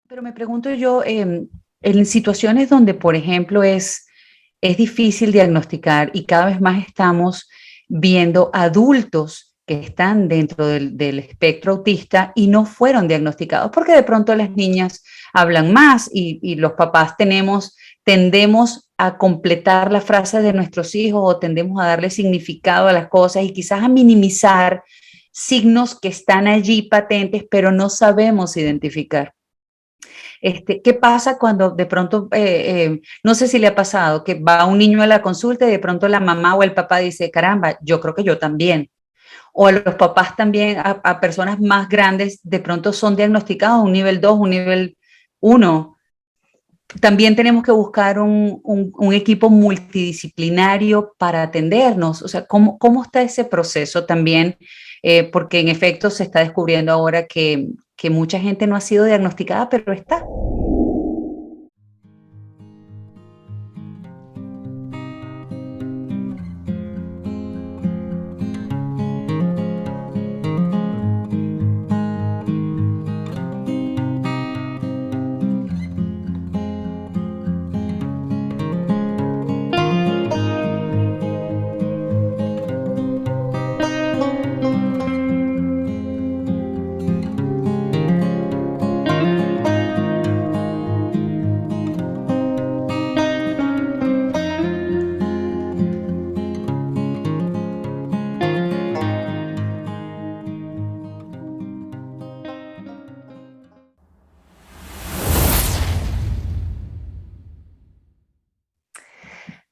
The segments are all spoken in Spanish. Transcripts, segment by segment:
Pero me pregunto yo, en situaciones donde, por ejemplo, es difícil diagnosticar y cada vez más estamos viendo adultos que están dentro del espectro autista y no fueron diagnosticados, porque de pronto las niñas hablan más y los papás tendemos a completar la frase de nuestros hijos o tendemos a darle significado a las cosas y quizás a minimizar signos que están allí patentes, pero no sabemos identificar. ¿Qué pasa cuando de pronto, no sé si le ha pasado, que va un niño a la consulta y de pronto la mamá o el papá dice, caramba, yo creo que yo también? O a los papás también, a personas más grandes, de pronto son diagnosticados un nivel 2, un nivel uno. También tenemos que buscar un equipo multidisciplinario para atendernos. O sea, ¿cómo está ese proceso también? Porque en efecto se está descubriendo ahora que mucha gente no ha sido diagnosticada, pero está.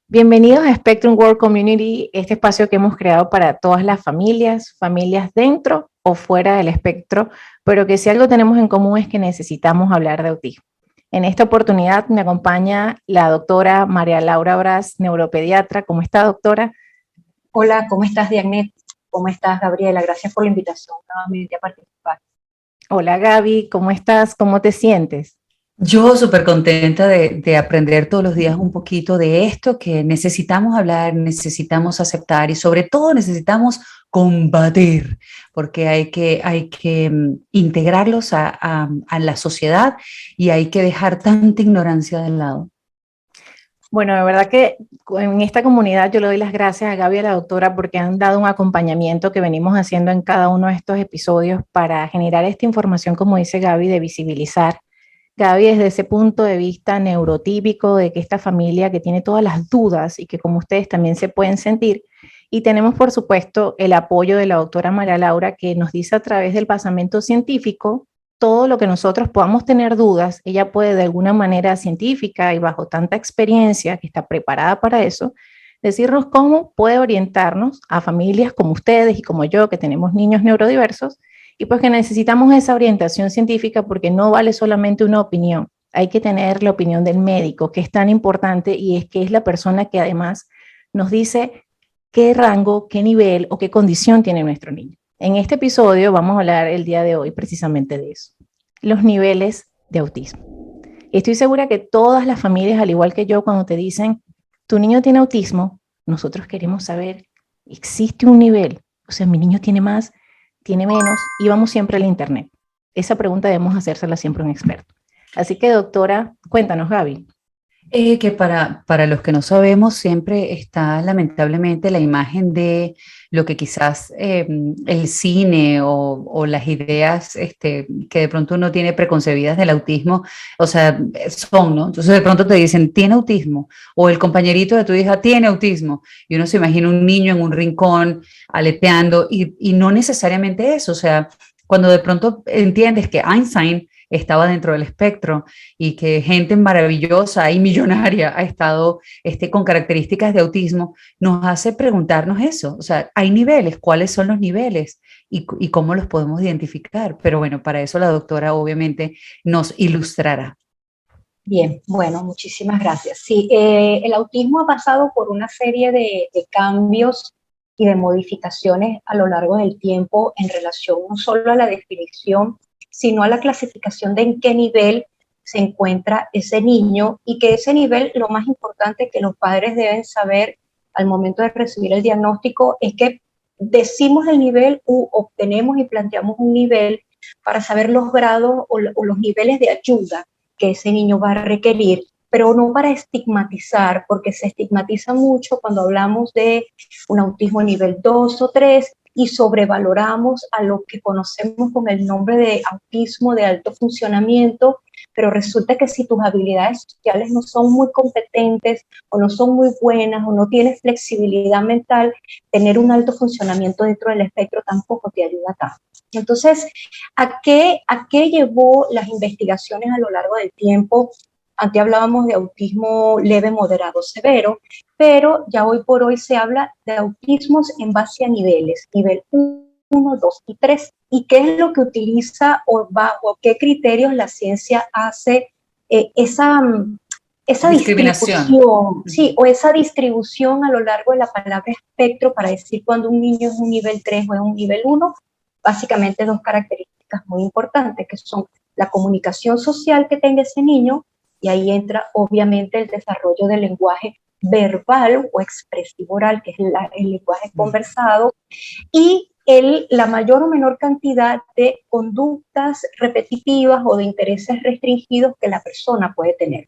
Bienvenidos a Spectrum World Community, este espacio que hemos creado para todas las familias, familias dentro o fuera del espectro, pero que si algo tenemos en común es que necesitamos hablar de autismo. En esta oportunidad me acompaña la doctora María Laura Braz, neuropediatra. ¿Cómo está, doctora? Hola, ¿cómo estás, Dianet? ¿Cómo estás, Gabriela? Gracias por la invitación nuevamente a participar. Hola, Gaby, ¿cómo estás? ¿Cómo te sientes? Yo súper contenta de aprender todos los días un poquito de esto que necesitamos hablar, necesitamos aceptar y sobre todo necesitamos combatir, porque hay que integrarlos a la sociedad y hay que dejar tanta ignorancia de lado. Bueno, de verdad que en esta comunidad yo le doy las gracias a Gaby y a la doctora porque han dado un acompañamiento que venimos haciendo en cada uno de estos episodios para generar esta información, como dice Gaby, de visibilizar. Gaby, desde ese punto de vista neurotípico, de que esta familia que tiene todas las dudas y que como ustedes también se pueden sentir, y tenemos por supuesto el apoyo de la doctora María Laura que nos dice a través del basamento científico todo lo que nosotros podamos tener dudas, ella puede de alguna manera científica y bajo tanta experiencia que está preparada para eso, decirnos cómo puede orientarnos a familias como ustedes y como yo, que tenemos niños neurodiversos, y pues que necesitamos esa orientación científica porque no vale solamente una opinión, hay que tener la opinión del médico, que es tan importante y es que es la persona que además nos dice qué rango, qué nivel o qué condición tiene nuestro niño. En este episodio vamos a hablar el día de hoy precisamente de eso, los niveles de autismo. Estoy segura que todas las familias, al igual que yo, cuando te dicen, tu niño tiene autismo, nosotros queremos saber, ¿existe un nivel? O sea, mi niño tiene más, tiene menos, y vamos siempre al internet. Esa pregunta debemos hacérsela siempre a un experto. Así que, doctora, cuéntanos, Gaby. Que para los que no sabemos, siempre está lamentablemente la imagen de lo que quizás el cine o las ideas que de pronto uno tiene preconcebidas del autismo, o sea, son, ¿no? Entonces de pronto te dicen, tiene autismo, o el compañerito de tu hija tiene autismo, y uno se imagina un niño en un rincón aleteando, y no necesariamente eso, o sea, cuando de pronto entiendes que Einstein estaba dentro del espectro y que gente maravillosa y millonaria ha estado con características de autismo, nos hace preguntarnos eso. O sea, hay niveles, ¿cuáles son los niveles? Y cómo los podemos identificar. Pero bueno, para eso la doctora obviamente nos ilustrará. Bien, bueno, muchísimas gracias. Sí, el autismo ha pasado por una serie de cambios y de modificaciones a lo largo del tiempo en relación no solo a la definición, sino a la clasificación de en qué nivel se encuentra ese niño y que ese nivel, lo más importante que los padres deben saber al momento de recibir el diagnóstico es que decimos el nivel u obtenemos y planteamos un nivel para saber los grados o los niveles de ayuda que ese niño va a requerir, pero no para estigmatizar, porque se estigmatiza mucho cuando hablamos de un autismo nivel 2 o 3 y sobrevaloramos a lo que conocemos con el nombre de autismo de alto funcionamiento, pero resulta que si tus habilidades sociales no son muy competentes o no son muy buenas o no tienes flexibilidad mental, tener un alto funcionamiento dentro del espectro tampoco te ayuda tanto. Entonces, ¿a qué llevó las investigaciones a lo largo del tiempo? Antes hablábamos de autismo leve, moderado, severo, pero ya hoy por hoy se habla de autismos en base a niveles, nivel 1, 2 y 3. ¿Y qué es lo que utiliza o bajo qué criterios la ciencia hace esa distribución? Sí, o esa distribución a lo largo de la palabra espectro para decir cuando un niño es un nivel 3 o es un nivel 1, básicamente dos características muy importantes, que son la comunicación social que tenga ese niño, y ahí entra obviamente el desarrollo del lenguaje verbal o expresivo oral, que es el lenguaje conversado, y la mayor o menor cantidad de conductas repetitivas o de intereses restringidos que la persona puede tener.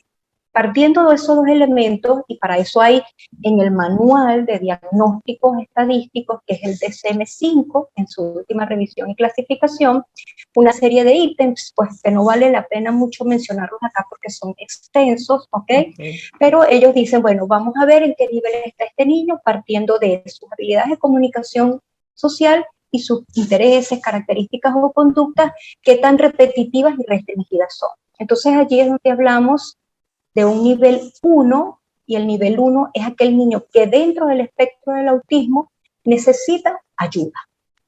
Partiendo de esos dos elementos, y para eso hay en el manual de diagnósticos estadísticos, que es el DSM-5, en su última revisión y clasificación, una serie de ítems, pues que no vale la pena mucho mencionarlos acá porque son extensos, ¿ok? Pero ellos dicen, bueno, vamos a ver en qué nivel está este niño, partiendo de sus habilidades de comunicación social y sus intereses, características o conductas, qué tan repetitivas y restringidas son. Entonces allí es donde hablamos de un nivel 1, y el nivel 1 es aquel niño que dentro del espectro del autismo necesita ayuda,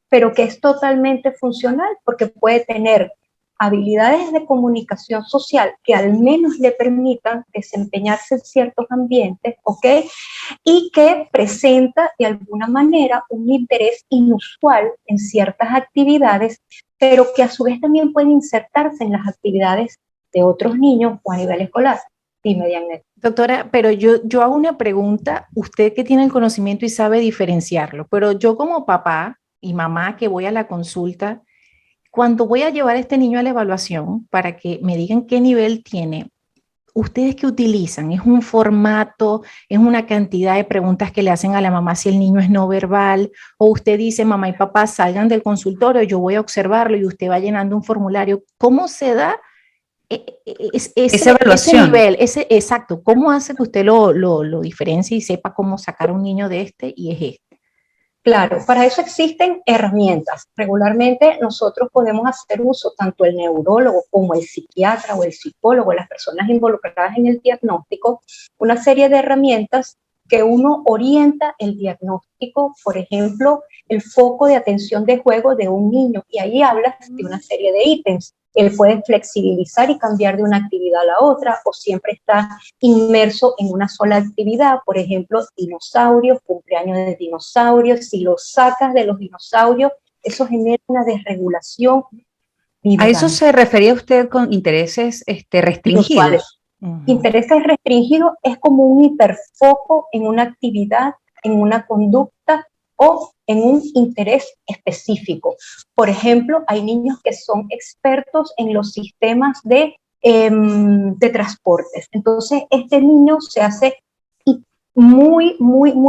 pero que es totalmente funcional porque puede tener habilidades de comunicación social que al menos le permitan desempeñarse en ciertos ambientes, ¿ok? Y que presenta de alguna manera un interés inusual en ciertas actividades, pero que a su vez también puede insertarse en las actividades de otros niños o a nivel escolar. Dime, Diana. Doctora, pero yo hago una pregunta, usted que tiene el conocimiento y sabe diferenciarlo, pero yo como papá y mamá que voy a la consulta, cuando voy a llevar a este niño a la evaluación para que me digan qué nivel tiene, ¿ustedes qué utilizan? ¿Es un formato? ¿Es una cantidad de preguntas que le hacen a la mamá si el niño es no verbal? ¿O usted dice, mamá y papá salgan del consultorio, yo voy a observarlo y usted va llenando un formulario? ¿Cómo se da esa evaluación? ese nivel? Exacto, ¿cómo hace que usted lo diferencie y sepa cómo sacar a un niño de este y es este? Claro, para eso existen herramientas. Regularmente nosotros podemos hacer uso, tanto el neurólogo como el psiquiatra o el psicólogo, las personas involucradas en el diagnóstico, una serie de herramientas que uno orienta el diagnóstico, por ejemplo, el foco de atención de juego de un niño, y ahí hablas de una serie de ítems. Él puede flexibilizar y cambiar de una actividad a la otra, o siempre está inmerso en una sola actividad, por ejemplo, dinosaurios, cumpleaños de dinosaurios. Si los sacas de los dinosaurios, eso genera una desregulación. ¿A eso se refería usted con intereses restringidos? Intereses restringidos es como un hiperfoco en una actividad, en una conducta o en un interés específico. Por ejemplo, hay niños que son expertos en los sistemas de transportes. Entonces, este niño se hace muy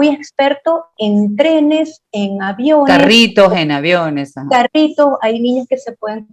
experto en trenes, en aviones. Carritos, en aviones. Ajá. Carritos, hay niños que se pueden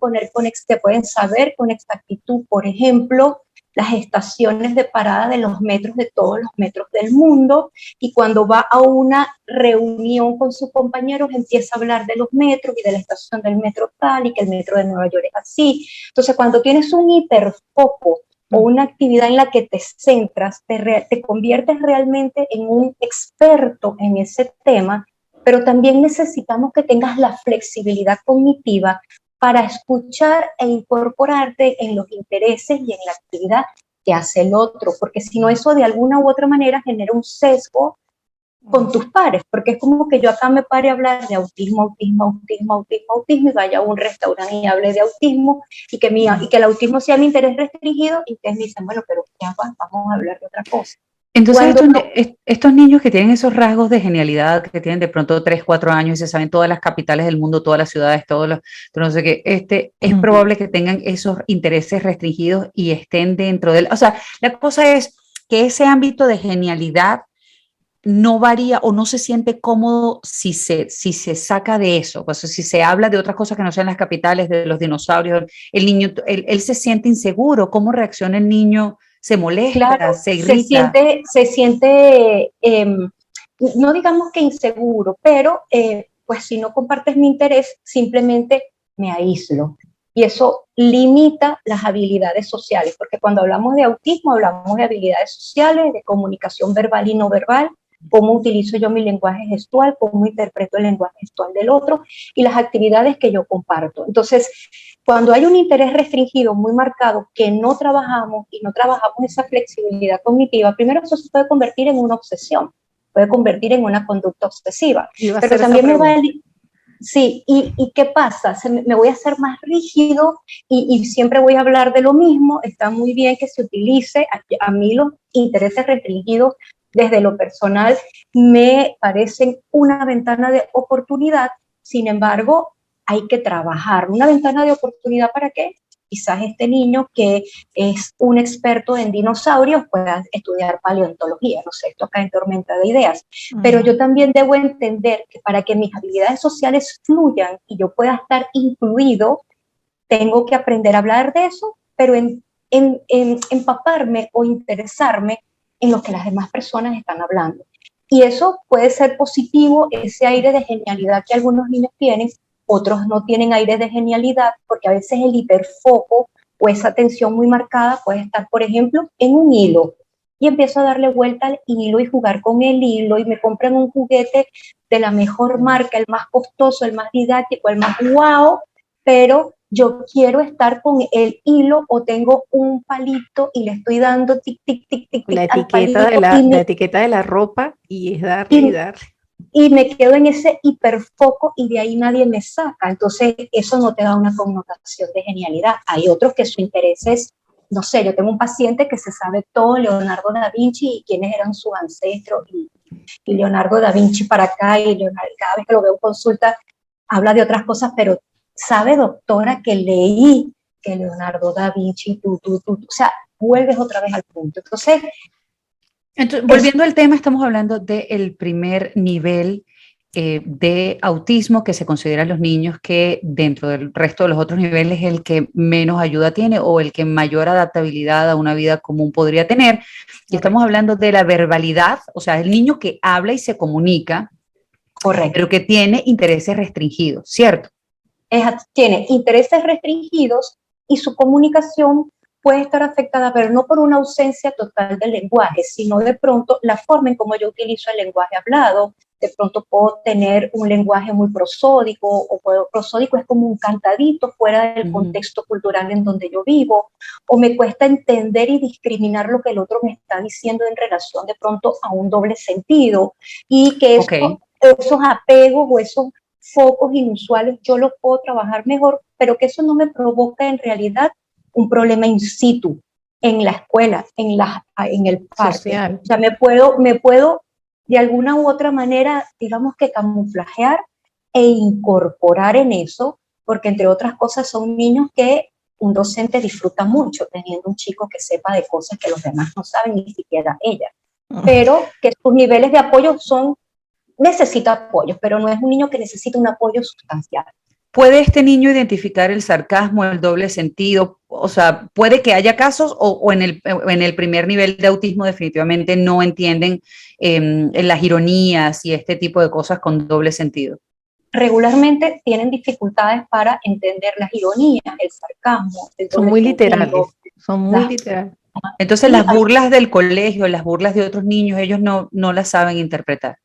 que pueden saber con exactitud, por ejemplo, las estaciones de parada de los metros, de todos los metros del mundo, y cuando va a una reunión con sus compañeros empieza a hablar de los metros y de la estación del metro tal, y que el metro de Nueva York es así. Entonces, cuando tienes un hiperfoco o una actividad en la que te centras, te conviertes realmente en un experto en ese tema, pero también necesitamos que tengas la flexibilidad cognitiva para escuchar e incorporarte en los intereses y en la actividad que hace el otro, porque si no, eso de alguna u otra manera genera un sesgo con tus pares, porque es como que yo acá me pare a hablar de autismo, y vaya a un restaurante y hable de autismo, y que el autismo sea mi interés restringido, y ustedes me dicen, bueno, pero ya vamos a hablar de otra cosa. Entonces, Cuando estos niños que tienen esos rasgos de genialidad, que tienen de pronto 3, 4 años y se saben todas las capitales del mundo, todas las ciudades, todos los, no sé qué, es probable que tengan esos intereses restringidos y estén dentro del, o sea, la cosa es que ese ámbito de genialidad no varía o no se siente cómodo si se saca de eso, pues si se habla de otras cosas que no sean las capitales, de los dinosaurios, el niño, él se siente inseguro, ¿cómo reacciona el niño? ¿Se molesta? claro, ¿Se irrita? se siente no digamos que inseguro, pero pues si no compartes mi interés, simplemente me aíslo. Y eso limita las habilidades sociales, porque cuando hablamos de autismo, hablamos de habilidades sociales, de comunicación verbal y no verbal, cómo utilizo yo mi lenguaje gestual, cómo interpreto el lenguaje gestual del otro y las actividades que yo comparto. Entonces, cuando hay un interés restringido muy marcado que no trabajamos y no trabajamos esa flexibilidad cognitiva, primero eso se puede convertir en una obsesión, puede convertir en una conducta obsesiva. Pero también me va a... Sí, ¿y qué pasa? Me voy a hacer más rígido y siempre voy a hablar de lo mismo. Está muy bien que se utilice. A mí los intereses restringidos desde lo personal me parecen una ventana de oportunidad. Sin embargo, hay que trabajar. ¿Una ventana de oportunidad para qué? Quizás este niño que es un experto en dinosaurios pueda estudiar paleontología, no sé, esto acá en tormenta de ideas. Pero yo también debo entender que para que mis habilidades sociales fluyan y yo pueda estar incluido, tengo que aprender a hablar de eso, pero empaparme o interesarme en lo que las demás personas están hablando. Y eso puede ser positivo, ese aire de genialidad que algunos niños tienen, otros no tienen aire de genialidad, porque a veces el hiperfoco o esa atención muy marcada puede estar, por ejemplo, en un hilo. Y empiezo a darle vuelta al hilo y jugar con el hilo y me compran un juguete de la mejor marca, el más costoso, el más didáctico, el más wow, pero yo quiero estar con el hilo o tengo un palito y le estoy dando tic, tic, tic, tic, tic al palito la etiqueta de la ropa y es darle y y, darle. y me quedo en ese hiperfoco y de ahí nadie me saca. Entonces, eso no te da una connotación de genialidad. Hay otros que su interés es, no sé, yo tengo un paciente que se sabe todo, Leonardo da Vinci y quiénes eran sus ancestros y Leonardo da Vinci para acá y Leonardo, cada vez que lo veo en consulta habla de otras cosas, pero sabe, doctora, que leí que Leonardo da Vinci, o sea, vuelves otra vez al punto. Entonces, volviendo al tema, estamos hablando del primer nivel de autismo que se considera en los niños, que dentro del resto de los otros niveles es el que menos ayuda tiene o el que mayor adaptabilidad a una vida común podría tener. Y estamos hablando de la verbalidad, o sea, el niño que habla y se comunica, correcto. pero que tiene intereses restringidos, ¿cierto? Tiene intereses restringidos y su comunicación puede estar afectada, pero no por una ausencia total del lenguaje, sino de pronto la forma en cómo yo utilizo el lenguaje hablado. De pronto puedo tener un lenguaje muy prosódico, prosódico es como un cantadito fuera del contexto cultural en donde yo vivo, o me cuesta entender y discriminar lo que el otro me está diciendo en relación de pronto a un doble sentido, y que esos apegos o esos focos inusuales yo los puedo trabajar mejor, pero que eso no me provoca en realidad un problema in situ, en la escuela, en el parque. Social. O sea, me puedo de alguna u otra manera, digamos que camuflajear e incorporar en eso, porque entre otras cosas son niños que un docente disfruta mucho teniendo un chico que sepa de cosas que los demás no saben, ni siquiera ella, pero que sus niveles de apoyo necesita apoyo, pero no es un niño que necesita un apoyo sustancial. ¿Puede este niño identificar el sarcasmo, el doble sentido? O sea, puede que haya casos o en el primer nivel de autismo definitivamente no entienden las ironías y este tipo de cosas con doble sentido. Regularmente tienen dificultades para entender las ironías, el sarcasmo, el son muy literales, son muy literales. Entonces las burlas del colegio, las burlas de otros niños, ellos no las saben interpretar.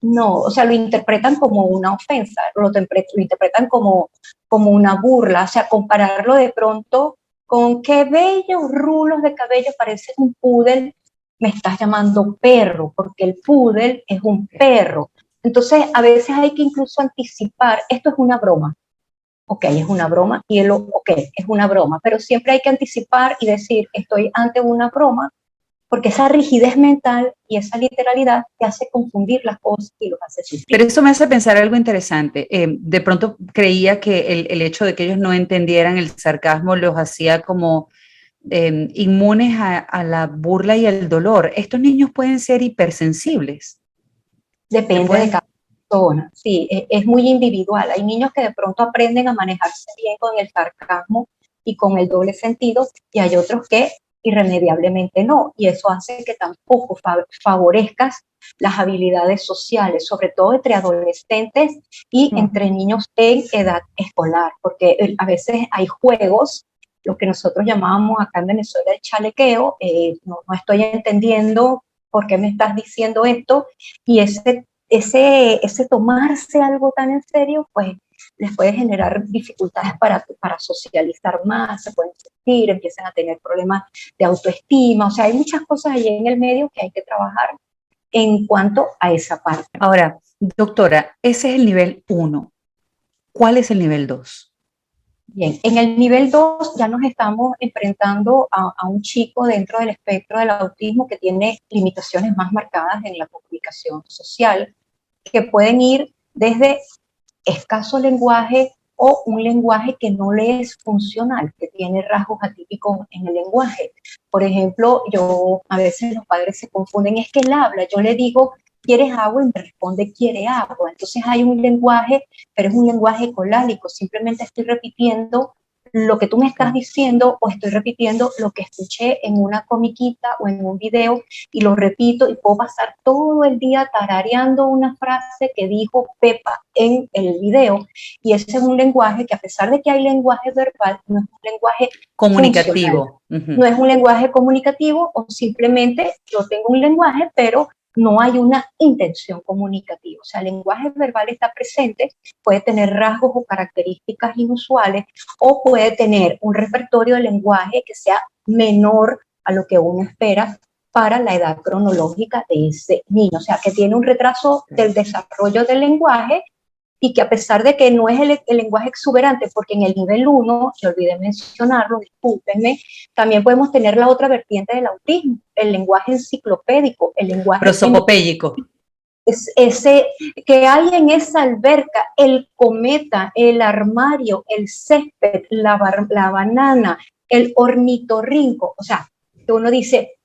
No, o sea, lo interpretan como una ofensa, lo interpretan como una burla, o sea, compararlo de pronto con qué bellos rulos de cabello parece un poodle, me estás llamando perro, porque el poodle es un perro. Entonces, a veces hay que incluso anticipar, esto es una broma, ok, es una broma, y ok, es una broma, pero siempre hay que anticipar y decir, estoy ante una broma, porque esa rigidez mental y esa literalidad te hace confundir las cosas y los hace sufrir. Pero eso me hace pensar algo interesante. De pronto creía que el hecho de que ellos no entendieran el sarcasmo los hacía como inmunes a la burla y al dolor. Estos niños pueden ser hipersensibles. Depende de cada persona, sí, es muy individual. Hay niños que de pronto aprenden a manejarse bien con el sarcasmo y con el doble sentido, y hay otros que irremediablemente no, y eso hace que tampoco favorezcas las habilidades sociales, sobre todo entre adolescentes y entre niños en edad escolar, porque a veces hay juegos, lo que nosotros llamábamos acá en Venezuela el chalequeo, no estoy entendiendo por qué me estás diciendo esto, y ese tomarse algo tan en serio, pues les puede generar dificultades para socializar más, se pueden sentir, empiezan a tener problemas de autoestima, o sea, hay muchas cosas allí en el medio que hay que trabajar en cuanto a esa parte. Ahora, doctora, ese es el nivel 1. ¿Cuál es el nivel 2? Bien, en el nivel 2 ya nos estamos enfrentando a un chico dentro del espectro del autismo que tiene limitaciones más marcadas en la comunicación social, que pueden ir desde escaso lenguaje o un lenguaje que no le es funcional, que tiene rasgos atípicos en el lenguaje. Por ejemplo, a veces los padres se confunden, es que él habla, yo le digo, ¿quieres agua? Y me responde, quiere agua. Entonces hay un lenguaje, pero es un lenguaje colálico, simplemente estoy repitiendo lo que tú me estás diciendo o estoy repitiendo lo que escuché en una comiquita o en un video y lo repito y puedo pasar todo el día tarareando una frase que dijo Pepa en el video, y ese es un lenguaje que, a pesar de que hay lenguaje verbal, no es un lenguaje comunicativo. No es un lenguaje comunicativo, o simplemente yo tengo un lenguaje, pero no hay una intención comunicativa. O sea, el lenguaje verbal está presente, puede tener rasgos o características inusuales, o puede tener un repertorio de lenguaje que sea menor a lo que uno espera para la edad cronológica de ese niño. O sea, que tiene un retraso del desarrollo del lenguaje, y que, a pesar de que no es el lenguaje exuberante, porque en el nivel 1, yo olvidé mencionarlo, discúlpenme, también podemos tener la otra vertiente del autismo, el lenguaje enciclopédico, el lenguaje prosopopéyico. Ese que hay en esa alberca, el cometa, el armario, el césped, la banana, el ornitorrinco, o sea, que uno dice,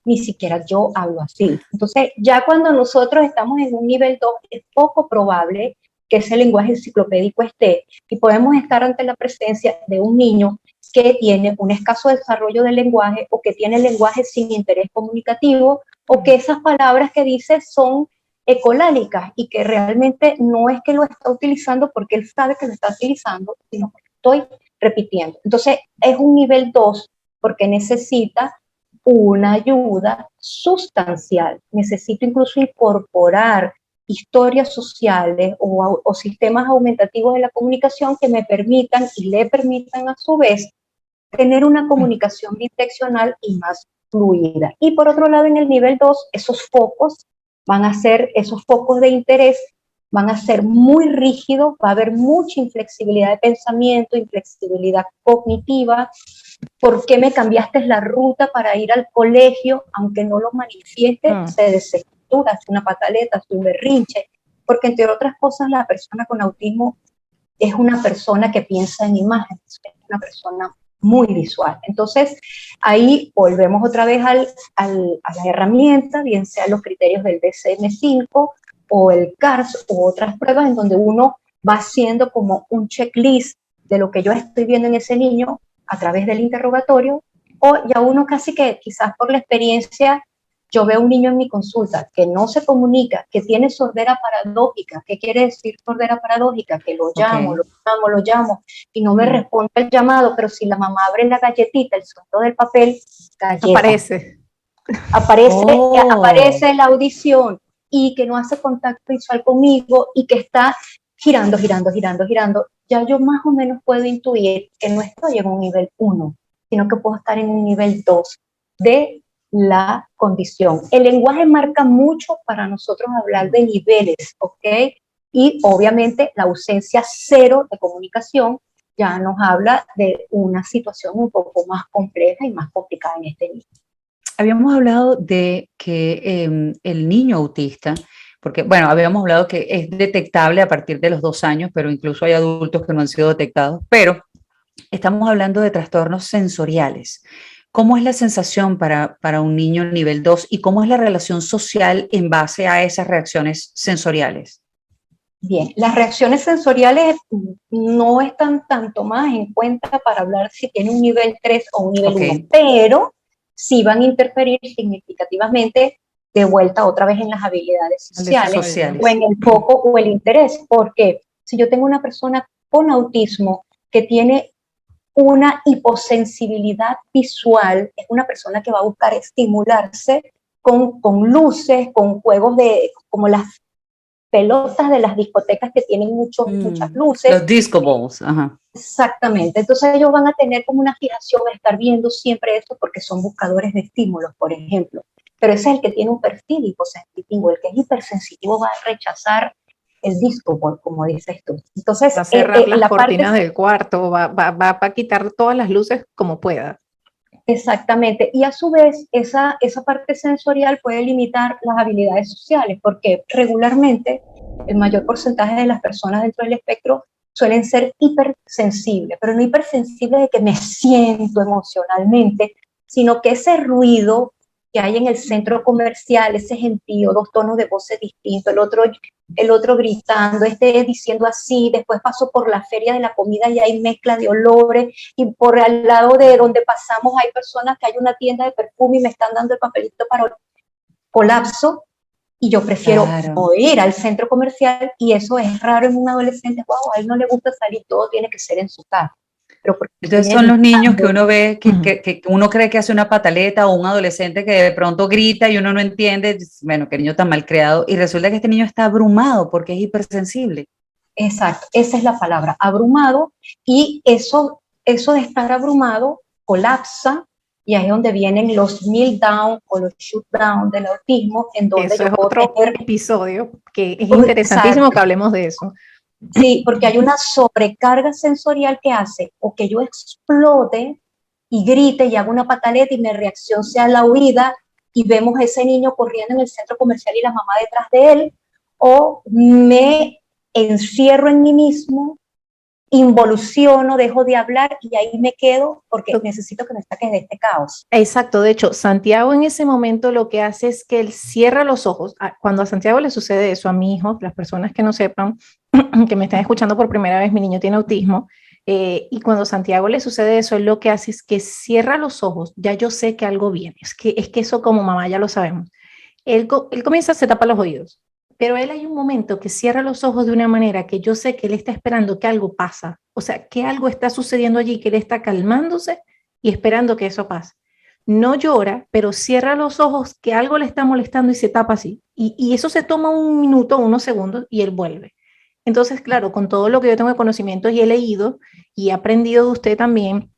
ni siquiera yo hablo así. Entonces, ya cuando nosotros estamos en un nivel 2, es poco probable que ese lenguaje enciclopédico esté, y podemos estar ante la presencia de un niño que tiene un escaso desarrollo del lenguaje, o que tiene lenguaje sin interés comunicativo, o que esas palabras que dice son ecolálicas y que realmente no es que lo está utilizando porque él sabe que lo está utilizando, sino porque estoy repitiendo. Entonces, es un nivel 2 porque necesita una ayuda sustancial. Necesito incluso incorporar historias sociales o sistemas aumentativos de la comunicación que me permitan y le permitan, a su vez, tener una comunicación bidireccional y más fluida. Y por otro lado, en el nivel 2, esos focos de interés van a ser muy rígidos, va a haber mucha inflexibilidad de pensamiento, inflexibilidad cognitiva. ¿Por qué me cambiaste la ruta para ir al colegio? Aunque no lo manifieste, se desestructura, hace una pataleta, hace un berrinche, porque, entre otras cosas, la persona con autismo es una persona que piensa en imágenes, es una persona muy visual. Entonces, ahí volvemos otra vez a la herramienta, bien sea los criterios del DSM-5 o el CARS u otras pruebas, en donde uno va haciendo como un checklist de lo que yo estoy viendo en ese niño a través del interrogatorio, o ya uno casi que, quizás por la experiencia, yo veo un niño en mi consulta que no se comunica, que tiene sordera paradójica. ¿Qué quiere decir sordera paradójica? Que lo llamo, lo llamo, y no me responde el llamado, pero si la mamá abre la galletita, el sonido del papel, galleta. Aparece la audición, y que no hace contacto visual conmigo, y que está girando. Ya yo más o menos puedo intuir que no estoy en un nivel 1, sino que puedo estar en un nivel 2 de la condición. El lenguaje marca mucho para nosotros hablar de niveles, ¿ok? Y obviamente la ausencia cero de comunicación ya nos habla de una situación un poco más compleja y más complicada en este nivel. habíamos hablado de que el niño autista, porque, bueno, habíamos hablado que es detectable a partir de los 2 años, pero incluso hay adultos que no han sido detectados, pero estamos hablando de trastornos sensoriales. ¿Cómo es la sensación para un niño nivel 2 y cómo es la relación social en base a esas reacciones sensoriales? Bien, las reacciones sensoriales no están tan tomadas en cuenta para hablar si tiene un nivel 3 o un nivel 1, pero sí van a interferir significativamente de vuelta otra vez en las habilidades sociales. O en el foco o el interés, porque si yo tengo una persona con autismo que tiene una hiposensibilidad visual, es una persona que va a buscar estimularse con luces, con juegos como las pelotas de las discotecas que tienen muchas luces. Los disco balls, ajá. Exactamente, entonces ellos van a tener como una fijación a estar viendo siempre esto porque son buscadores de estímulos, por ejemplo. Pero ese es el que tiene un perfil hiposensitivo, el que es hipersensitivo va a rechazar el disco ball, como dices tú. Entonces, va a cerrar las cortinas del cuarto, va a quitar todas las luces como pueda. Exactamente, y a su vez esa parte sensorial puede limitar las habilidades sociales, porque regularmente el mayor porcentaje de las personas dentro del espectro suelen ser hipersensibles, pero no hipersensibles de que me siento emocionalmente, sino que ese ruido que hay en el centro comercial, ese gentío, 2 tonos de voces distintos, el otro gritando, diciendo así, después paso por la feria de la comida y hay mezcla de olores, y por al lado de donde pasamos hay personas que hay una tienda de perfume y me están dando el papelito para el colapso, y yo prefiero ir al centro comercial, y eso es raro en un adolescente. Wow, a él no le gusta salir, todo tiene que ser en su casa. Entonces son los niños que uno ve, que uno cree que hace una pataleta, o un adolescente que de pronto grita y uno no entiende, bueno, qué niño tan mal creado, y resulta que este niño está abrumado porque es hipersensible. Exacto, esa es la palabra, abrumado, y eso de estar abrumado colapsa, y ahí es donde vienen los meltdown o los shutdown del autismo, en donde eso es otro episodio que es interesantísimo. Exacto. Que hablemos de eso. Sí, porque hay una sobrecarga sensorial que hace o que yo explote y grite y haga una pataleta y mi reacción sea la huida, y vemos a ese niño corriendo en el centro comercial y la mamá detrás de él, o me encierro en mí mismo, involuciono, dejo de hablar y ahí me quedo porque necesito que me saques de este caos. Exacto, de hecho, Santiago en ese momento lo que hace es que él cierra los ojos. Cuando a Santiago le sucede eso, a mi hijo, las personas que no sepan, que me están escuchando por primera vez, mi niño tiene autismo, y cuando a Santiago le sucede eso, él lo que hace es que cierra los ojos. Ya yo sé que algo viene, es que eso como mamá ya lo sabemos. Él comienza, se tapa los oídos, pero él hay un momento que cierra los ojos de una manera que yo sé que él está esperando que algo pasa, o sea, que algo está sucediendo allí, que él está calmándose y esperando que eso pase. No llora, pero cierra los ojos, que algo le está molestando y se tapa así. Y eso se toma 1 minuto, unos segundos y él vuelve. Entonces, claro, con todo lo que yo tengo de conocimiento y he leído y he aprendido de usted también,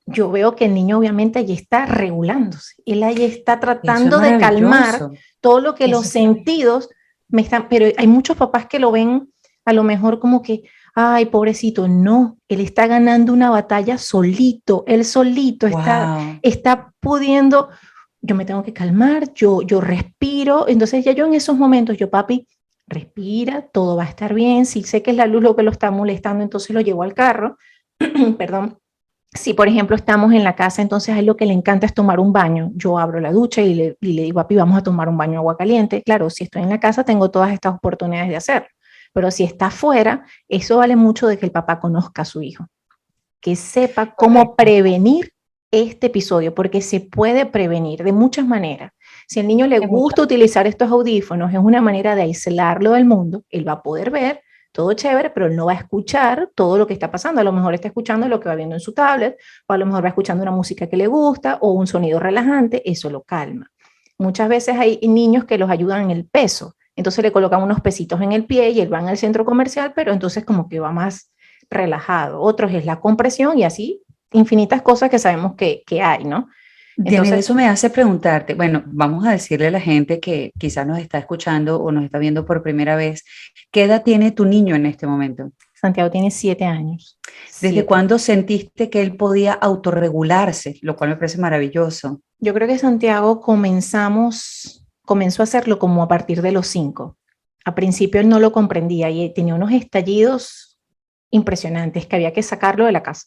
yo veo que el niño obviamente allí está regulándose. Él allí está tratando de calmar todo lo que los sentidos me están, pero hay muchos papás que lo ven a lo mejor como que, ay, pobrecito, no, él está ganando una batalla solito, él solito está pudiendo, yo me tengo que calmar, yo respiro, entonces ya yo en esos momentos, yo papi, respira, todo va a estar bien, si sé que es la luz lo que lo está molestando, entonces lo llevo al carro, perdón. Si, por ejemplo, estamos en la casa, entonces a él lo que le encanta es tomar un baño. Yo abro la ducha y le digo, papi, vamos a tomar un baño de agua caliente. Claro, si estoy en la casa, tengo todas estas oportunidades de hacerlo. Pero si está afuera, eso vale mucho de que el papá conozca a su hijo, que sepa cómo prevenir este episodio, porque se puede prevenir de muchas maneras. Si al niño le gusta utilizar estos audífonos, es una manera de aislarlo del mundo, él va a poder ver todo chévere, pero él no va a escuchar todo lo que está pasando. A lo mejor está escuchando lo que va viendo en su tablet, o a lo mejor va escuchando una música que le gusta, o un sonido relajante, eso lo calma. Muchas veces hay niños que los ayudan en el peso, entonces le colocan unos pesitos en el pie y él va al centro comercial, pero entonces como que va más relajado. Otros es la compresión y así infinitas cosas que sabemos que hay, ¿no? Entonces, eso me hace preguntarte, bueno, vamos a decirle a la gente que quizás nos está escuchando o nos está viendo por primera vez, ¿qué edad tiene tu niño en este momento? Santiago tiene 7 años. ¿Desde 7. cuándo sentiste que él podía autorregularse? Lo cual me parece maravilloso. Yo creo que Santiago comenzó a hacerlo como a partir de los 5. A principio él no lo comprendía y tenía unos estallidos impresionantes que había que sacarlo de la casa,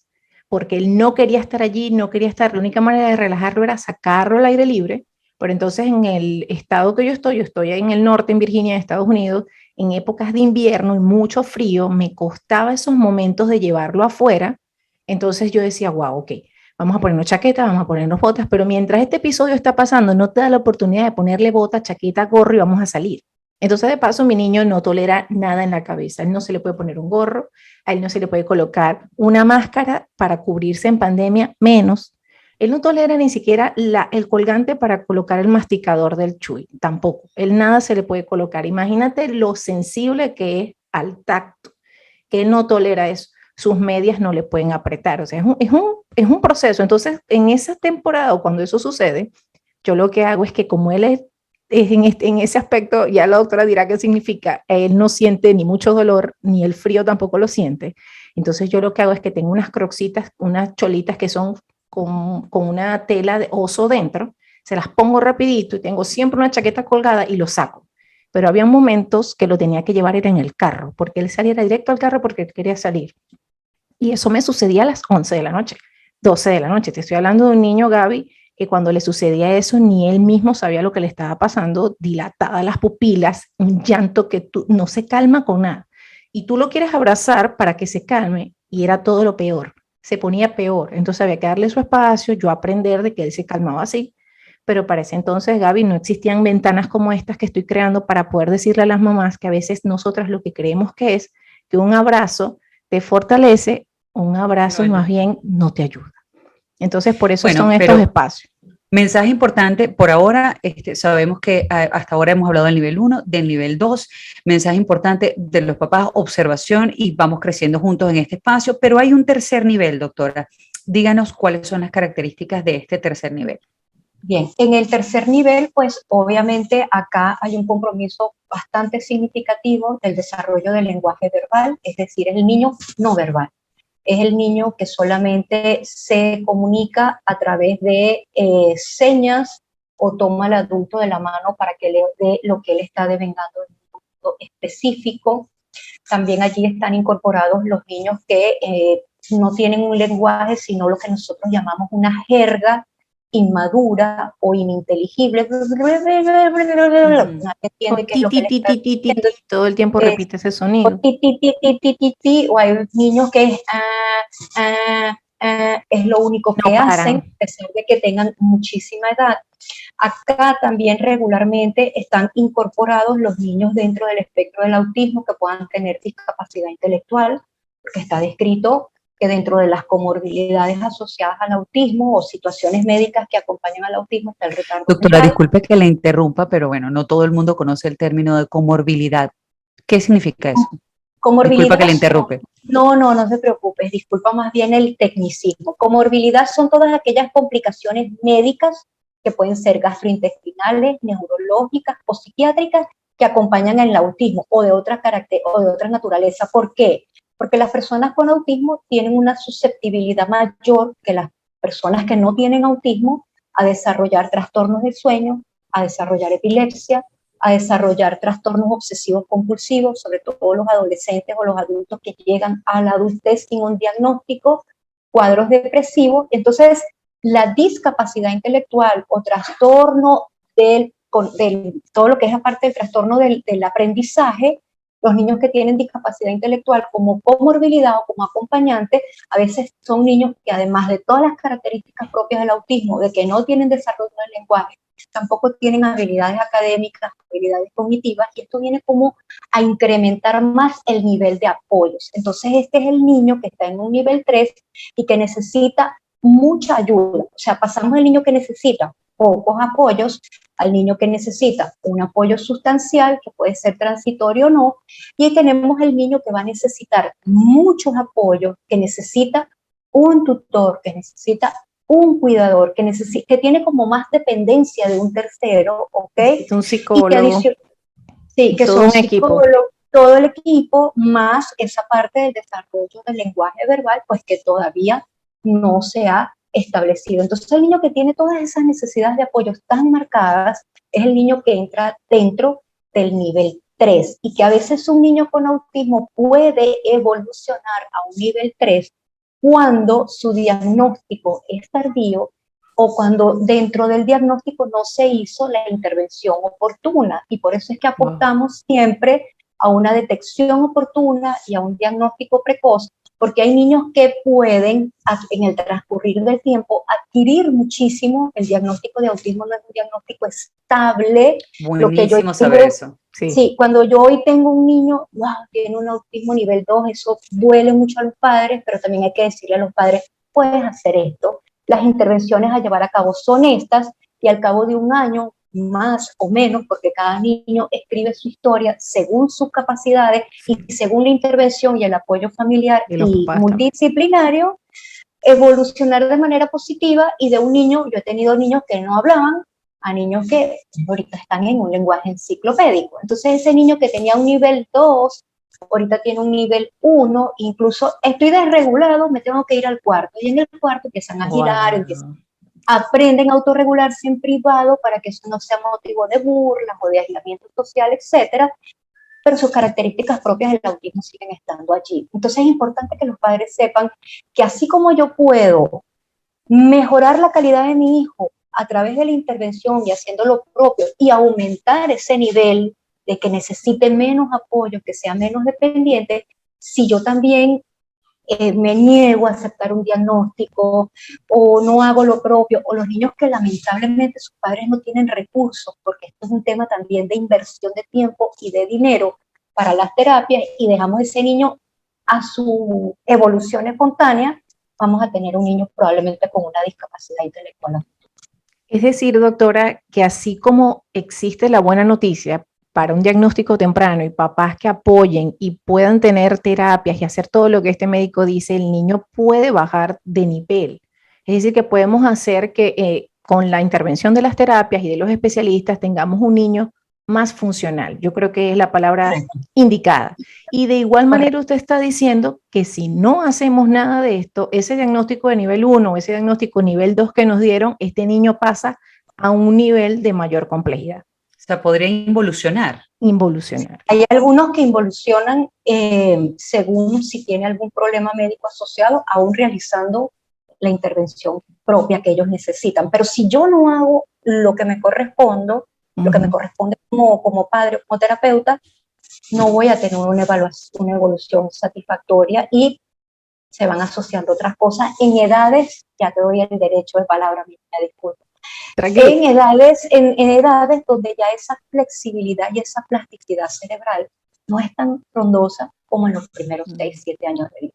porque él no quería estar allí, no quería estar. La única manera de relajarlo era sacarlo al aire libre. Pero entonces en el estado que yo estoy en el norte, en Virginia, en Estados Unidos, en épocas de invierno y mucho frío, me costaba esos momentos de llevarlo afuera. Entonces yo decía, wow, ok, vamos a ponernos chaqueta, vamos a ponernos botas, pero mientras este episodio está pasando, no te da la oportunidad de ponerle bota, chaqueta, gorro y vamos a salir. Entonces, de paso, mi niño no tolera nada en la cabeza. A él no se le puede poner un gorro, a él no se le puede colocar una máscara para cubrirse en pandemia, menos. Él no tolera ni siquiera el colgante para colocar el masticador del chuy, tampoco. Él nada se le puede colocar. Imagínate lo sensible que es al tacto, que él no tolera eso. Sus medias no le pueden apretar. O sea, es un proceso. Entonces, en esa temporada o cuando eso sucede, yo lo que hago es que como él es en ese aspecto, ya la doctora dirá qué significa, él no siente ni mucho dolor, ni el frío tampoco lo siente. Entonces yo lo que hago es que tengo unas croxitas, unas cholitas que son con una tela de oso dentro, se las pongo rapidito y tengo siempre una chaqueta colgada y lo saco. Pero había momentos que lo tenía que llevar era en el carro, porque él saliera directo al carro porque él quería salir. Y eso me sucedía a las 11 de la noche, 12 de la noche. Te estoy hablando de un niño, Gaby, que cuando le sucedía eso, ni él mismo sabía lo que le estaba pasando, dilatadas las pupilas, un llanto que no se calma con nada. Y tú lo quieres abrazar para que se calme, y era todo lo peor. Se ponía peor. Entonces había que darle su espacio, yo aprender de que él se calmaba así. Pero para ese entonces, Gaby, no existían ventanas como estas que estoy creando para poder decirle a las mamás que a veces nosotras lo que creemos que es que un abrazo te fortalece, un abrazo más bien no te ayuda. Entonces, por eso son estos espacios. Mensaje importante, por ahora sabemos que hasta ahora hemos hablado del nivel 1, del nivel 2, mensaje importante de los papás, observación y vamos creciendo juntos en este espacio, pero hay un tercer nivel, doctora. Díganos cuáles son las características de este tercer nivel. Bien, en el tercer nivel, pues obviamente acá hay un compromiso bastante significativo del desarrollo del lenguaje verbal, es decir, es el niño no verbal. Es el niño que solamente se comunica a través de señas o toma al adulto de la mano para que le dé lo que él está devengando en un punto específico. También allí están incorporados los niños que no tienen un lenguaje, sino lo que nosotros llamamos una jerga inmadura o ininteligible. Nadie entiende qué es lo que le está diciendo. Todo el tiempo repite ese sonido. O hay niños que es lo único que hacen, a pesar de que tengan muchísima edad. Acá también regularmente están incorporados los niños dentro del espectro del autismo que puedan tener discapacidad intelectual, porque está descrito que dentro de las comorbilidades asociadas al autismo o situaciones médicas que acompañan al autismo está el retardo Doctora, mental. disculpe que la interrumpa, pero bueno, no todo el mundo conoce el término de comorbilidad. ¿Qué significa eso? Disculpa que la interrumpe. No se preocupe, disculpa más bien el tecnicismo. Comorbilidad son todas aquellas complicaciones médicas que pueden ser gastrointestinales, neurológicas o psiquiátricas que acompañan el autismo o de otra naturaleza. ¿Por qué? Porque las personas con autismo tienen una susceptibilidad mayor que las personas que no tienen autismo a desarrollar trastornos del sueño, a desarrollar epilepsia, a desarrollar trastornos obsesivos compulsivos, sobre todo los adolescentes o los adultos que llegan a la adultez sin un diagnóstico, cuadros depresivos. Entonces, la discapacidad intelectual o trastorno del todo lo que es aparte del trastorno del aprendizaje, los niños que tienen discapacidad intelectual como comorbilidad o como acompañante, a veces son niños que además de todas las características propias del autismo, de que no tienen desarrollo del lenguaje, tampoco tienen habilidades académicas, habilidades cognitivas, y esto viene como a incrementar más el nivel de apoyos. Entonces este es el niño que está en un nivel 3 y que necesita mucha ayuda. O sea, pasamos del niño que necesita pocos apoyos al niño que necesita un apoyo sustancial, que puede ser transitorio o no, y tenemos el niño que va a necesitar muchos apoyos, que necesita un tutor, que necesita un cuidador, que tiene como más dependencia de un tercero, ¿ok? Un psicólogo. Sí, que todo son un equipo. todo el equipo, más esa parte del desarrollo del lenguaje verbal, pues que todavía no se ha establecido. Entonces el niño que tiene todas esas necesidades de apoyo tan marcadas es el niño que entra dentro del nivel 3 y que a veces un niño con autismo puede evolucionar a un nivel 3 cuando su diagnóstico es tardío o cuando dentro del diagnóstico no se hizo la intervención oportuna. Y por eso es que apostamos siempre a una detección oportuna y a un diagnóstico precoz, porque hay niños que pueden, en el transcurrir del tiempo, adquirir muchísimo. El diagnóstico de autismo no es un diagnóstico estable. Buenísimo saber eso. Sí, cuando yo hoy tengo un niño, wow, tiene un autismo nivel 2, eso duele mucho a los padres, pero también hay que decirle a los padres, puedes hacer esto. Las intervenciones a llevar a cabo son estas, y al cabo de un año, más o menos, porque cada niño escribe su historia según sus capacidades y según la intervención y el apoyo familiar y multidisciplinario, evolucionar de manera positiva. Y de un niño, yo he tenido niños que no hablaban, a niños que ahorita están en un lenguaje enciclopédico. Entonces ese niño que tenía un nivel 2, ahorita tiene un nivel 1, incluso estoy desregulado, me tengo que ir al cuarto, y en el cuarto empiezan a girar, aprenden a autorregularse en privado para que eso no sea motivo de burlas o de aislamiento social, etcétera, pero sus características propias del autismo siguen estando allí. Entonces es importante que los padres sepan que así como yo puedo mejorar la calidad de mi hijo a través de la intervención y haciendo lo propio y aumentar ese nivel de que necesite menos apoyo, que sea menos dependiente, si yo también me niego a aceptar un diagnóstico o no hago lo propio, o los niños que lamentablemente sus padres no tienen recursos, porque esto es un tema también de inversión de tiempo y de dinero para las terapias, y dejamos a ese niño a su evolución espontánea, vamos a tener un niño probablemente con una discapacidad intelectual. Es decir, doctora, que así como existe la buena noticia para un diagnóstico temprano y papás que apoyen y puedan tener terapias y hacer todo lo que este médico dice, el niño puede bajar de nivel. Es decir, que podemos hacer que con la intervención de las terapias y de los especialistas tengamos un niño más funcional. Yo creo que es la palabra indicada. Y de igual manera usted está diciendo que si no hacemos nada de esto, ese diagnóstico de nivel 1 o ese diagnóstico nivel 2 que nos dieron, este niño pasa a un nivel de mayor complejidad. O sea, podría involucionar. Involucionar. Hay algunos que involucionan según si tiene algún problema médico asociado, aún realizando la intervención propia que ellos necesitan. Pero si yo no hago lo que me corresponde, lo que me corresponde como padre o como terapeuta, no voy a tener una evolución satisfactoria y se van asociando otras cosas en edades, ya te doy el derecho de palabra, me disculpo. En edades donde ya esa flexibilidad y esa plasticidad cerebral no es tan frondosa como en los primeros 6, 7 años de vida.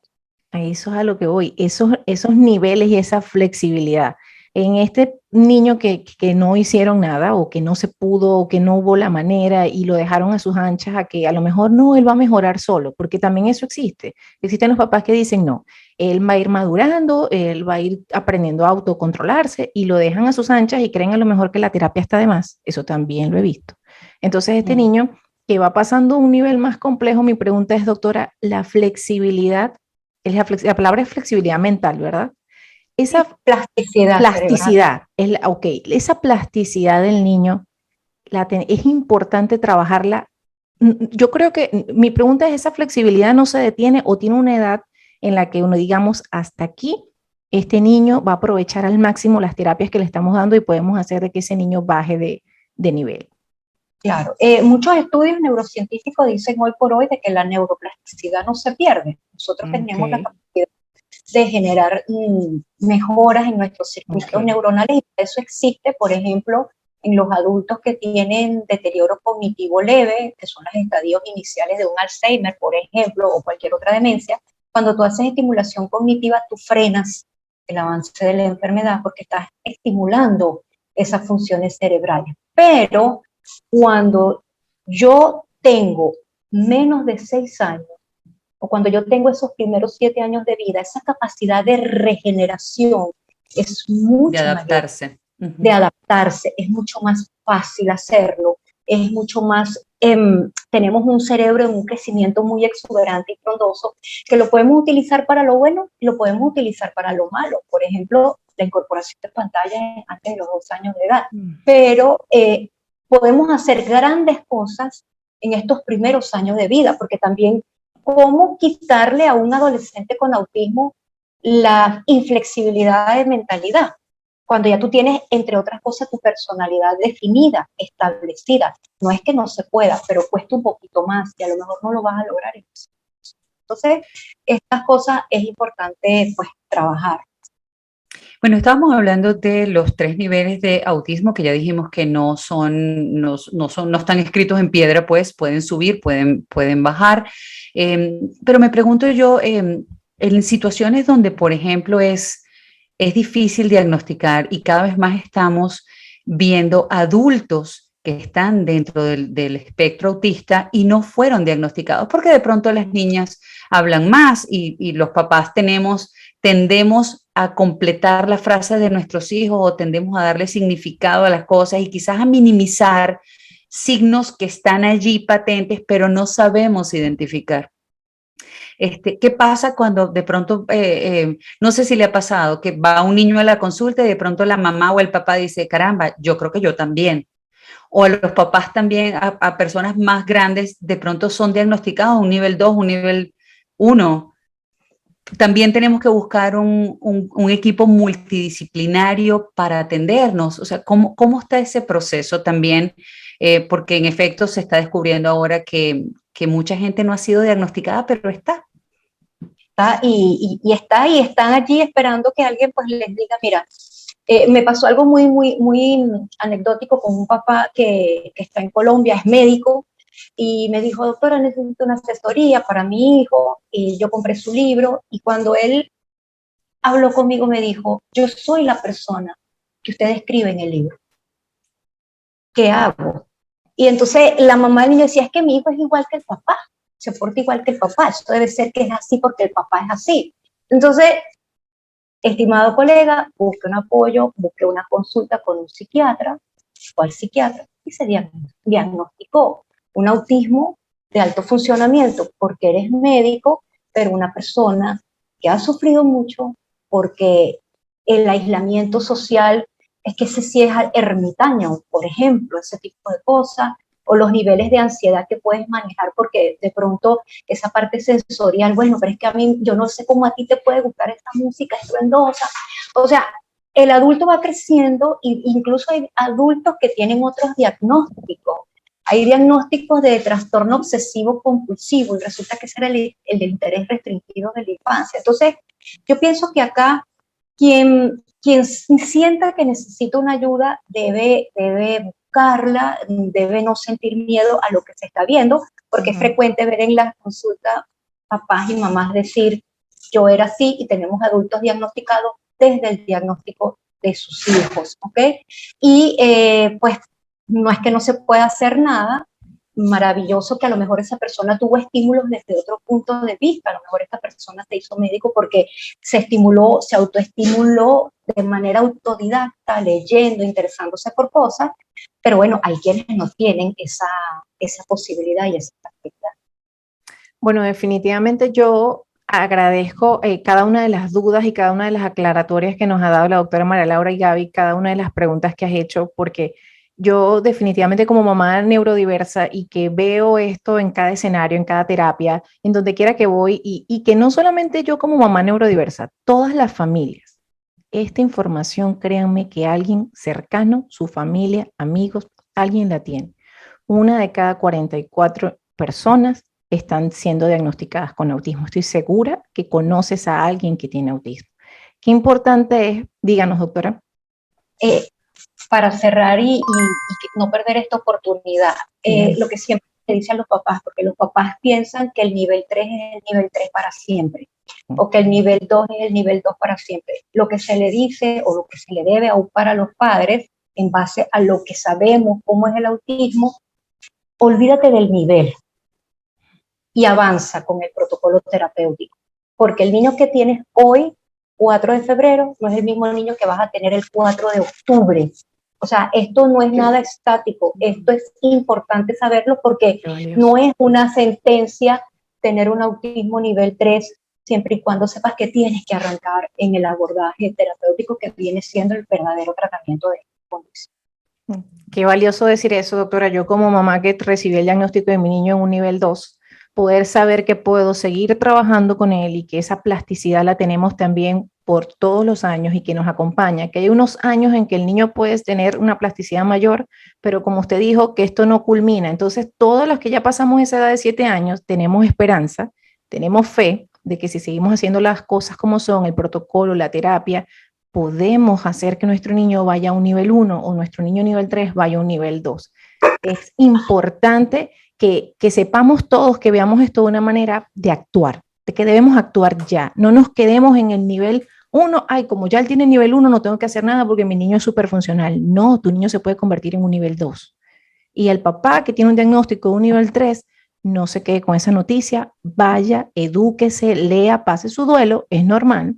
A eso es a lo que voy, esos niveles y esa flexibilidad. En este niño que no hicieron nada o que no se pudo o que no hubo la manera y lo dejaron a sus anchas a que a lo mejor no, él va a mejorar solo, porque también eso existe. Existen los papás que dicen no, él va a ir madurando, él va a ir aprendiendo a autocontrolarse y lo dejan a sus anchas y creen a lo mejor que la terapia está de más. Eso también lo he visto. Entonces este niño que va pasando a un nivel más complejo, mi pregunta es, doctora, la flexibilidad, la palabra es flexibilidad mental, ¿verdad? Esa plasticidad esa plasticidad del niño es importante trabajarla. Yo creo que mi pregunta es, ¿esa flexibilidad no se detiene o tiene una edad en la que uno digamos hasta aquí este niño va a aprovechar al máximo las terapias que le estamos dando y podemos hacer de que ese niño baje de nivel? Claro, muchos estudios neurocientíficos dicen hoy por hoy de que la neuroplasticidad no se pierde. Nosotros tenemos la capacidad de generar mejoras en nuestros circuitos neuronales, y eso existe, por ejemplo, en los adultos que tienen deterioro cognitivo leve, que son los estadios iniciales de un Alzheimer, por ejemplo, o cualquier otra demencia. Cuando tú haces estimulación cognitiva, tú frenas el avance de la enfermedad porque estás estimulando esas funciones cerebrales. Pero cuando yo tengo menos de 6 años, o cuando yo tengo esos primeros 7 años de vida, esa capacidad de regeneración es mucho de adaptarse. Mayor, de adaptarse, es mucho más fácil hacerlo, es mucho más tenemos un cerebro en un crecimiento muy exuberante y frondoso, que lo podemos utilizar para lo bueno y lo podemos utilizar para lo malo. Por ejemplo, la incorporación de pantallas antes de los 2 años de edad. Pero podemos hacer grandes cosas en estos primeros años de vida, porque también cómo quitarle a un adolescente con autismo la inflexibilidad de mentalidad, cuando ya tú tienes, entre otras cosas, tu personalidad definida, establecida. No es que no se pueda, pero cuesta un poquito más y a lo mejor no lo vas a lograr. Entonces, estas cosas es importante pues trabajar. Bueno, estábamos hablando de los 3 niveles de autismo que ya dijimos que no están escritos en piedra, pues pueden subir, pueden bajar. Pero me pregunto yo, en situaciones donde, por ejemplo, es difícil diagnosticar y cada vez más estamos viendo adultos que están dentro del espectro autista y no fueron diagnosticados, porque de pronto las niñas hablan más y los papás tendemos a completar las frases de nuestros hijos o tendemos a darle significado a las cosas y quizás a minimizar signos que están allí patentes, pero no sabemos identificar. ¿Qué pasa cuando de pronto, no sé si le ha pasado, que va un niño a la consulta y de pronto la mamá o el papá dice, caramba, yo creo que yo también? O a los papás también, a personas más grandes, de pronto son diagnosticados un nivel 2, un nivel 1. También tenemos que buscar un equipo multidisciplinario para atendernos. O sea, ¿cómo está ese proceso también? Porque en efecto se está descubriendo ahora que mucha gente no ha sido diagnosticada, pero está. Y están allí esperando que alguien pues les diga, mira, me pasó algo muy anecdótico con un papá que está en Colombia, es médico, y me dijo, doctora, necesito una asesoría para mi hijo, y yo compré su libro, y cuando él habló conmigo me dijo, yo soy la persona que usted escribe en el libro, ¿qué hago? Y entonces la mamá del niño decía, es que mi hijo es igual que el papá, se porta igual que el papá, esto debe ser que es así porque el papá es así. Entonces, estimado colega, busque un apoyo, busque una consulta con un psiquiatra, ¿cuál psiquiatra? Y se diagnosticó un autismo de alto funcionamiento porque eres médico, pero una persona que ha sufrido mucho porque el aislamiento social es que ese sí es ermitaño, por ejemplo, ese tipo de cosas, o los niveles de ansiedad que puedes manejar, porque de pronto esa parte sensorial, bueno, pero es que a mí, yo no sé cómo a ti te puede gustar esta música estruendosa, o sea, el adulto va creciendo e incluso hay adultos que tienen otros diagnósticos. Hay diagnósticos de trastorno obsesivo compulsivo y resulta que ese era el de interés restringido de la infancia. Entonces, yo pienso que acá quien sienta que necesita una ayuda debe buscarla, debe no sentir miedo a lo que se está viendo, porque es frecuente ver en las consultas papás y mamás decir, yo era así, y tenemos adultos diagnosticados desde el diagnóstico de sus hijos, ¿ok? Y pues no es que no se pueda hacer nada, maravilloso que a lo mejor esa persona tuvo estímulos desde otro punto de vista, a lo mejor esta persona se hizo médico porque se estimuló, se autoestimuló de manera autodidacta, leyendo, interesándose por cosas, pero bueno, hay quienes no tienen esa posibilidad y esa capacidad. Bueno, definitivamente yo agradezco cada una de las dudas y cada una de las aclaratorias que nos ha dado la doctora María Laura y Gaby, cada una de las preguntas que has hecho, porque yo definitivamente como mamá neurodiversa y que veo esto en cada escenario, en cada terapia, en donde quiera que voy, y que no solamente yo como mamá neurodiversa, todas las familias, esta información, créanme que alguien cercano, su familia, amigos, alguien la tiene. Una de cada 44 personas están siendo diagnosticadas con autismo. Estoy segura que conoces a alguien que tiene autismo. Qué importante es, díganos, doctora. Para cerrar y no perder esta oportunidad, lo que siempre se dice a los papás, porque los papás piensan que el nivel 3 es el nivel 3 para siempre, o que el nivel 2 es el nivel 2 para siempre. Lo que se le dice o lo que se le debe aupar a los padres, en base a lo que sabemos cómo es el autismo, olvídate del nivel y avanza con el protocolo terapéutico, porque el niño que tienes hoy, 4 de febrero, no es el mismo niño que vas a tener el 4 de octubre. O sea, esto no es nada estático, esto es importante saberlo porque no es una sentencia tener un autismo nivel 3 siempre y cuando sepas que tienes que arrancar en el abordaje terapéutico que viene siendo el verdadero tratamiento de esta condición. Qué valioso decir eso, doctora. Yo como mamá que recibí el diagnóstico de mi niño en un nivel 2, poder saber que puedo seguir trabajando con él y que esa plasticidad la tenemos también por todos los años y que nos acompaña, que hay unos años en que el niño puede tener una plasticidad mayor, pero como usted dijo, que esto no culmina. Entonces, todos los que ya pasamos esa edad de 7 años, tenemos esperanza, tenemos fe de que si seguimos haciendo las cosas como son, el protocolo, la terapia, podemos hacer que nuestro niño vaya a un nivel 1 o nuestro niño nivel 3 vaya a un nivel 2. Es importante que sepamos todos, que veamos esto de una manera de actuar, de que debemos actuar ya. No nos quedemos en el nivel 1, ay, como ya él tiene nivel 1, no tengo que hacer nada porque mi niño es súper funcional. No, tu niño se puede convertir en un nivel 2. Y el papá que tiene un diagnóstico de un nivel 3, no se quede con esa noticia, vaya, edúquese, lea, pase su duelo, es normal.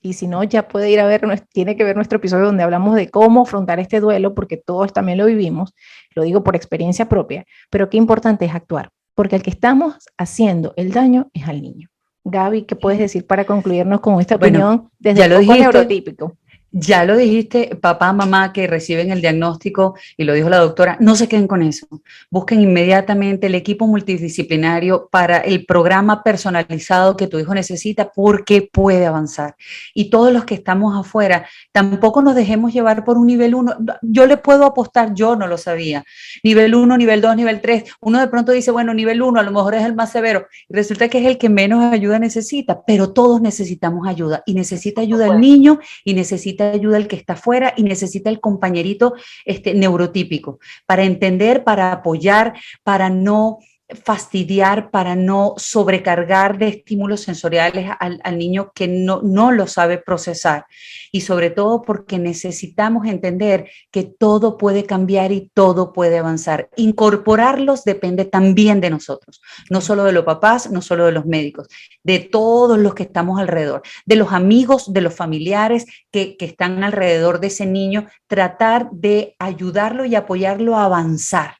Y si no, ya puede ir a ver, tiene que ver nuestro episodio donde hablamos de cómo afrontar este duelo, porque todos también lo vivimos, lo digo por experiencia propia, pero qué importante es actuar, porque el que estamos haciendo el daño es al niño. Gaby, ¿qué puedes decir para concluirnos con esta opinión desde el foco neurotípico? Ya lo dijiste, papá, mamá que reciben el diagnóstico, y lo dijo la doctora, no se queden con eso. Busquen inmediatamente el equipo multidisciplinario para el programa personalizado que tu hijo necesita porque puede avanzar. Y todos los que estamos afuera, tampoco nos dejemos llevar por un nivel 1. Yo le puedo apostar, yo no lo sabía. Nivel 1, nivel 2, nivel 3. Uno de pronto dice, bueno, nivel 1 a lo mejor es el más severo. Y resulta que es el que menos ayuda necesita, pero todos necesitamos ayuda. Y necesita ayuda el niño y necesita ayuda el que está afuera y necesita el compañerito neurotípico para entender, para apoyar, para no fastidiar, para no sobrecargar de estímulos sensoriales al niño que no lo sabe procesar. Y sobre todo porque necesitamos entender que todo puede cambiar y todo puede avanzar. Incorporarlos depende también de nosotros, no solo de los papás, no solo de los médicos, de todos los que estamos alrededor, de los amigos, de los familiares que están alrededor de ese niño, tratar de ayudarlo y apoyarlo a avanzar.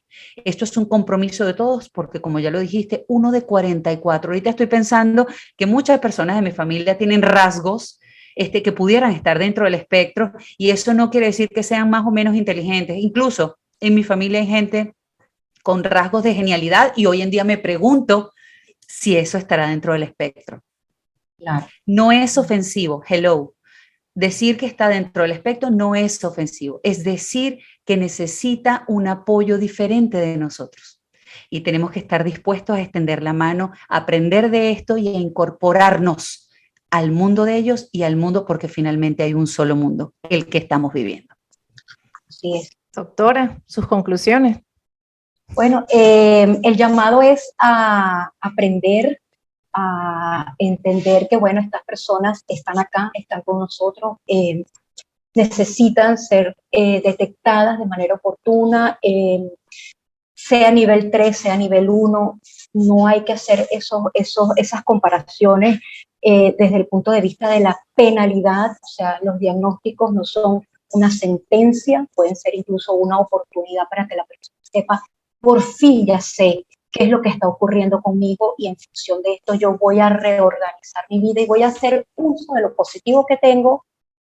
Esto es un compromiso de todos porque, como ya lo dijiste, 1 de 44. Ahorita estoy pensando que muchas personas de mi familia tienen rasgos que pudieran estar dentro del espectro y eso no quiere decir que sean más o menos inteligentes. Incluso en mi familia hay gente con rasgos de genialidad y hoy en día me pregunto si eso estará dentro del espectro. Claro. No es ofensivo, hello. Decir que está dentro del espectro no es ofensivo, es decir que necesita un apoyo diferente de nosotros. Y tenemos que estar dispuestos a extender la mano, a aprender de esto y a incorporarnos al mundo de ellos y al mundo, porque finalmente hay un solo mundo, el que estamos viviendo. Así es. Doctora, sus conclusiones. Bueno, el llamado es a aprender, a entender que, bueno, estas personas están acá, están con nosotros, necesitan ser detectadas de manera oportuna, sea nivel 3, sea nivel 1, no hay que hacer esas comparaciones desde el punto de vista de la penalidad, o sea, los diagnósticos no son una sentencia, pueden ser incluso una oportunidad para que la persona sepa, por fin ya sé qué es lo que está ocurriendo conmigo y en función de esto yo voy a reorganizar mi vida y voy a hacer uso de lo positivo que tengo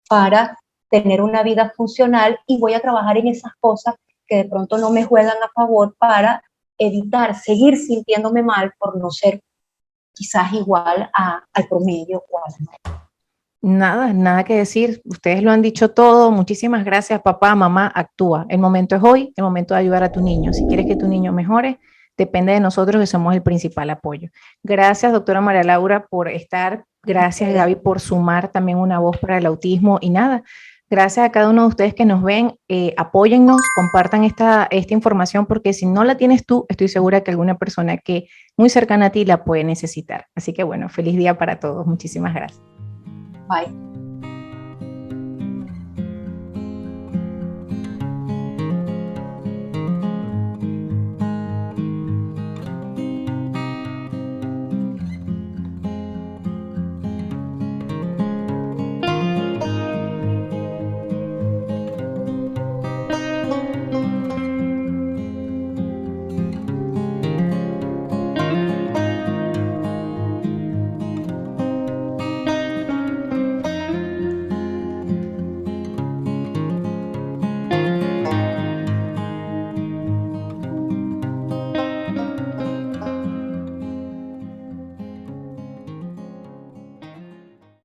para tener una vida funcional y voy a trabajar en esas cosas que de pronto no me juegan a favor para evitar seguir sintiéndome mal por no ser quizás igual al promedio o al normal. Nada que decir. Ustedes lo han dicho todo. Muchísimas gracias, papá, mamá. Actúa. El momento es hoy, el momento de ayudar a tu niño. Si quieres que tu niño mejore, depende de nosotros que somos el principal apoyo. Gracias, doctora María Laura, por estar. Gracias, Gaby, por sumar también una voz para el autismo. Y nada, gracias a cada uno de ustedes que nos ven. Apóyennos, compartan esta información, porque si no la tienes tú, estoy segura que alguna persona que muy cercana a ti la puede necesitar. Así que bueno, feliz día para todos. Muchísimas gracias. Bye.